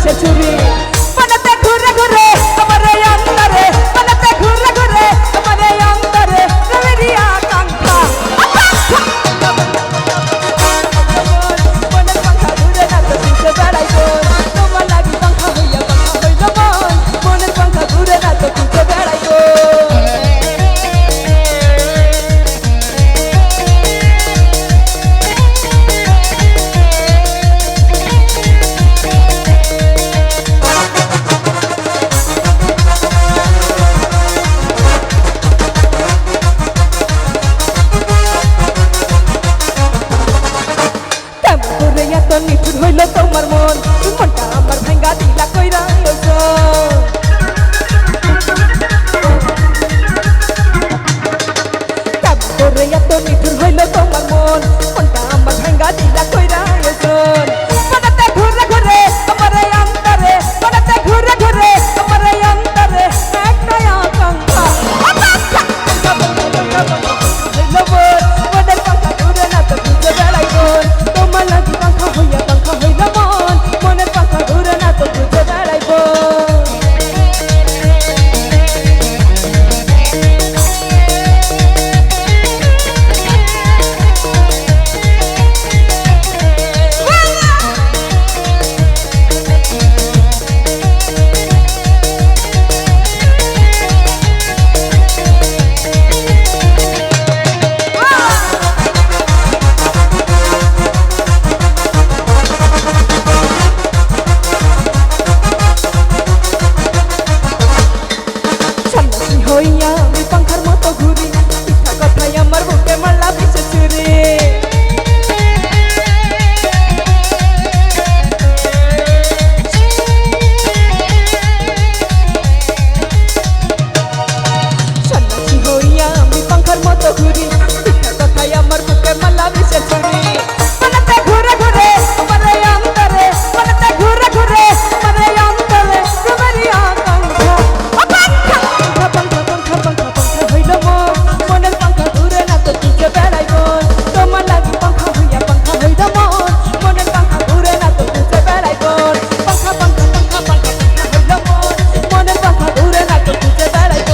বিষে চুরি মনেতে ঘুরে ঘুরে আমার এই অন্তরে মনেতে ঘুরে ঘুরে আমার এই অন্তরে প্রেমেরই আকাঙ্ক্ষা মনের পাখা ঘুরে না তো ঘুরে বেড়াইব তোমার লাগি পাখা হইয়া পাখা হইল মন মনের পাখা ঘুরে না তো ঘুরে বেড়াইব নিঠুর হইল তোমার মন মনটা আমার ভাঙ্গা দিলা কইরা তোরে এত নিঠুর হইল তোমার মন মনটা আমার ভাঙ্গা দিলা কইরা মনেতে ঘুরে ঘুরে আমার এই অন্তরে মনেতে ঘুরে ঘুরে আমার এই অন্তরে একটাই আকাঙ্ক্ষা হইল মনের পাখা ঘুরে না তো ঘুরে বেড়াইব তোমার লাগি পাখা হইয়া পাখা হইল মন মনের পাখা ঘুরে না তো ঘুরে বেড়াইব হইয়া আমি পাখার মতো ঘুরি মিঠা কথাই আমার বুকে মারলা বিষে চুরি সন্ন্যাসী হইয়া আমি পাখার মতো ঘুরি মিঠা কথাই আমার বুকে মারলা বিষে চুরি মনেতে ঘুরে ঘুরে আমার এই অন্তরে মনেতে ঘুরে ঘুরে আমার এই অন্তরে প্রেমেরই আকাঙ্ক্ষা মনের পাখা ঘুরে না তো ঘুরে বেড়াইব তোমার লাগি পাখা হইয়া পাখা হইল মন মনের পাখা ঘুরে না তো ঘুরে বেড়াইব পাখা পাখা পাখা পাখা হইল মন মনের পাখা ঘুরে না তো ঘুরে বেড়াইব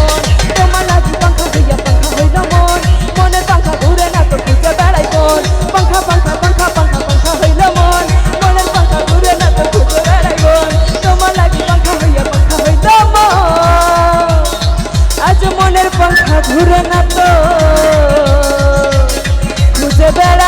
তোমার লাগি পাখা হইয়া পাখা হইল মন মনের পাখা ঘুরে না তো ঘুরে বেড়াইব পাখা পাখা পাখা পাখা পাখা হইল মন মনের পাখা ঘুরে না তো ঘুরে বেড়াইব তোমার লাগি পাখা হইয়া পাখা হইল মন আজ মনের পাখা ঘুরে না তো খুঁজে বেড়া